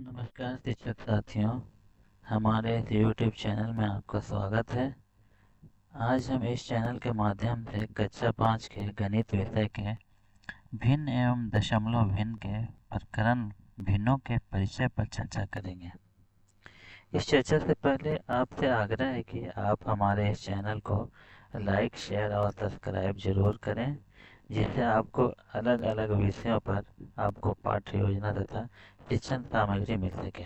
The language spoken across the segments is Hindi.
नमस्कार शिक्षक साथियों, हमारे इस YouTube चैनल में आपका स्वागत है। आज हम इस चैनल के माध्यम से कक्षा 5 के गणित विषय के भिन्न एवं दशमलव भिन्न के प्रकरण भिन्नों के परिचय पर चर्चा करेंगे। इस चर्चा से पहले आपसे आग्रह है कि आप हमारे इस चैनल को लाइक, शेयर और सब्सक्राइब जरूर करें, जिससे आपको अलग अलग विषयों पर आपको पाठ्य योजना तथा शिक्षण सामग्री मिल सके।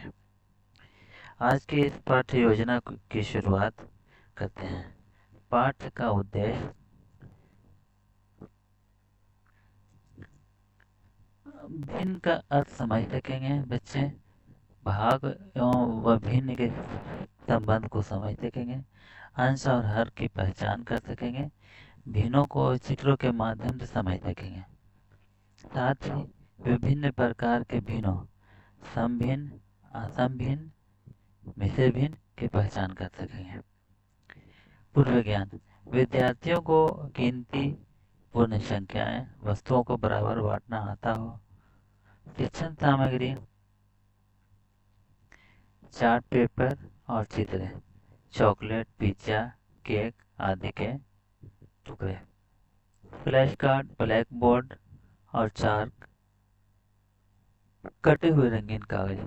आज की इस पाठ्य योजना की शुरुआत करते हैं। पाठ का उद्देश्य भिन्न का अर्थ समझ सकेंगे बच्चे, भाग एवं व भिन्न के संबंध को समझ सकेंगे, अंश और हर की पहचान कर सकेंगे, भिन्नों को चित्रों के माध्यम से समझ सकेंगे। साथ ही विभिन्न प्रकार के भिन्नों समभिन्न, असमभिन्न, मिश्र भिन्न की पहचान कर सकेंगे। पूर्व ज्ञान विद्यार्थियों को गिनती, पूर्ण संख्याएं, वस्तुओं को बराबर बांटना आता हो। शिक्षण सामग्री चार्ट पेपर और चित्र, चॉकलेट, पिज्जा, केक आदि के टुकड़े, फ्लैश कार्ड, ब्लैक बोर्ड और चार्ट, कटे हुए रंगीन कागज।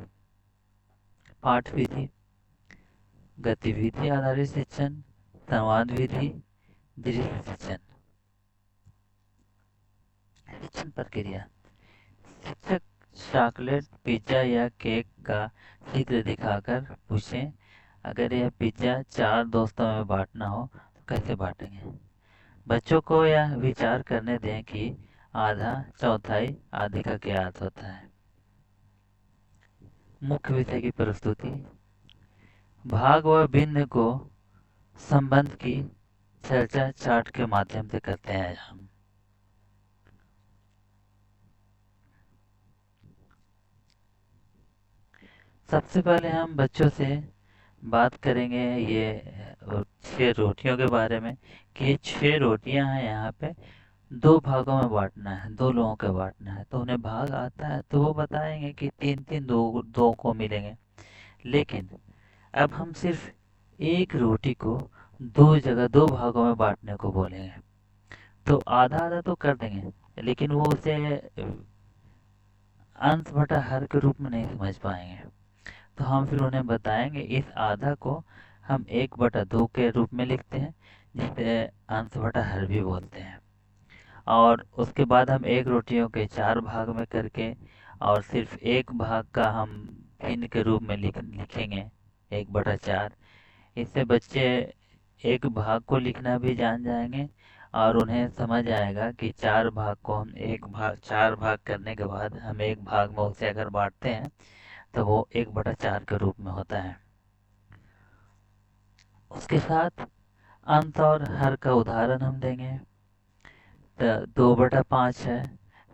पाठ विधि गतिविधि आधारित शिक्षण, संवाद विधि, दृश्य शिक्षण। शिक्षण प्रक्रिया शिक्षक चॉकलेट, पिज्जा या केक का चित्र दिखाकर पूछें, अगर यह पिज्जा 4 दोस्तों में बांटना हो तो कैसे बांटेंगे। बच्चों को यह विचार करने दें कि आधा, चौथाई आदि का क्या अर्थ होता है। मुख्य विषय की प्रस्तुति भाग व भिन्न को संबंध की चर्चा चार्ट के माध्यम से करते हैं हम। सबसे पहले हम बच्चों से बात करेंगे ये 6 रोटियों के बारे में कि ये 6 रोटियां हैं, यहाँ पे 2 भागों में बांटना है, 2 लोगों को बांटना है। तो उन्हें भाग आता है तो वो बताएंगे कि 3-3 दो को मिलेंगे। लेकिन अब हम सिर्फ एक रोटी को 2 भागों में बांटने को बोलेंगे, तो आधा आधा तो कर देंगे, लेकिन वो उसे अंश बटा हर के रूप में नहीं समझ पाएंगे। तो हम फिर उन्हें बताएंगे इस आधा को हम 1/2 के रूप में लिखते हैं, जिसे अंश बटा हर भी बोलते हैं। और उसके बाद हम एक रोटियों के 4 भाग में करके और सिर्फ एक भाग का हम भिन्न के रूप में लिखेंगे 1/4। इससे बच्चे एक भाग को लिखना भी जान जाएंगे और उन्हें समझ आएगा कि 4 भाग को हम 4 भाग करने के बाद हम एक भाग में उसे अगर बांटते हैं तो वो 1/4 के रूप में होता है। उसके साथ अंश और हर का उदाहरण हम देंगे। तो 2/5 है,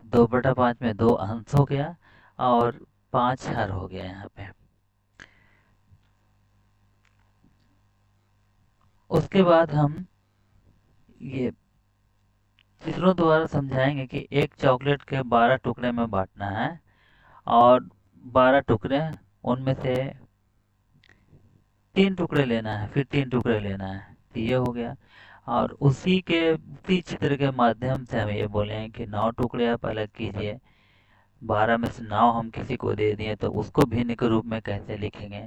2/5 में 2 अंश हो गया और 5 हर हो गया यहाँ पे। उसके बाद हम ये चित्रों द्वारा समझाएंगे कि एक चॉकलेट के 12 टुकड़े में बांटना है और 12 टुकड़े, उनमें से 3 टुकड़े लेना है, फिर 3 टुकड़े लेना है। तो ये हो गया। और उसी चित्र के माध्यम से हम ये बोले हैं कि 9 टुकड़े आप अलग कीजिए, 12 में से 9 हम किसी को दे दिए तो उसको भिन्न के रूप में कैसे लिखेंगे।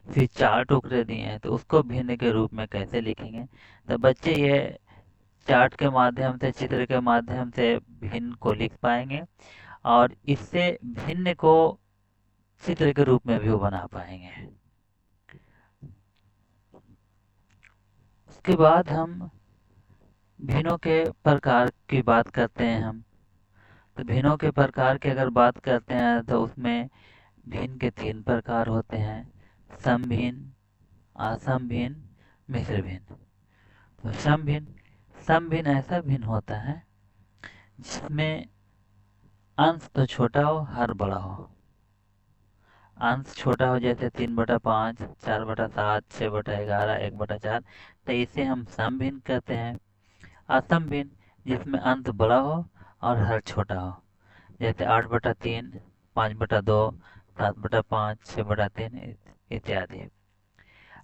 फिर 4 टुकड़े दिए हैं तो उसको भिन्न के रूप में कैसे लिखेंगे। तो बच्चे ये चार्ट के माध्यम से, चित्र के माध्यम से भिन्न को लिख पाएंगे और इससे भिन्न को चित्र के रूप में भी वो बना पाएंगे। उसके बाद हम भिन्नों के प्रकार की बात करते हैं हम। तो भिन्नों के प्रकार की अगर बात करते हैं तो उसमें भिन्न के 3 प्रकार होते हैं, समभिन्न, असमभिन्न, मिश्र भिन्न। तो समभिन्न ऐसा भिन्न होता है जिसमें अंश तो छोटा हो, हर बड़ा हो। अंश छोटा हो जैसे 3/5, 4/7, 6/11, 1/4, तो इसे हम समभिन्न कहते हैं। असमभिन्न जिसमें अंश बड़ा हो और हर छोटा हो, जैसे 8/3, 5/2, 7/5, 6/3 इत्यादि।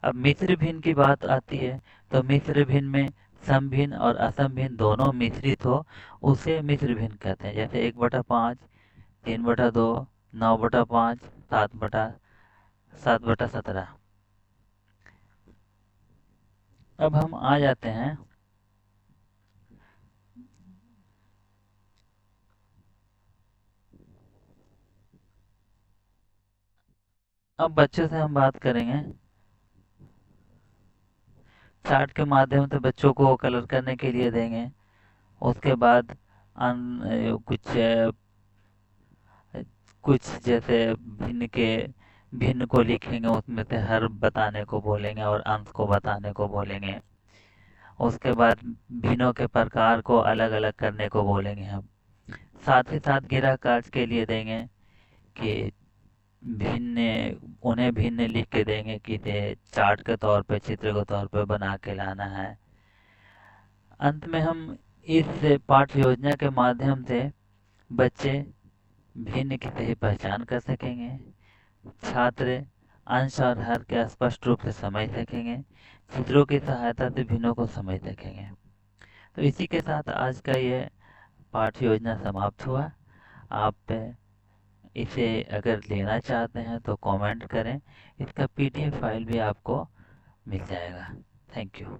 अब मिश्र भिन्न की बात आती है तो मिश्र भिन्न में सम भिन्न और असम भिन्न दोनों मिश्रित हो उसे मिश्र भिन्न कहते हैं। जैसे 1/5, 3/2, 9/5, 7/17। अब हम आ जाते हैं अब बच्चों से हम बात करेंगे। चार्ट के माध्यम से बच्चों को कलर करने के लिए देंगे। उसके बाद कुछ जैसे भिन्न को लिखेंगे, उसमें से हर बताने को बोलेंगे और अंश को बताने को बोलेंगे। उसके बाद भिन्नों के प्रकार को अलग अलग करने को बोलेंगे हम। साथ ही साथ गिरा काज के लिए देंगे कि भिन्न उन्हें भिन्न लिख के देंगे कि चार्ट के तौर पे, चित्र के तौर पे बना के लाना है। अंत में हम इस पाठ्य योजना के माध्यम से बच्चे भिन्न की सही पहचान कर सकेंगे। छात्र अंश और हर के स्पष्ट रूप से समझ सकेंगे। चित्रों की सहायता से भिन्नों को समझ सकेंगे। तो इसी के साथ आज का ये पाठ्य योजना समाप्त हुआ। आप इसे अगर लेना चाहते हैं तो कमेंट करें। इसका PDF फाइल भी आपको मिल जाएगा। Thank you.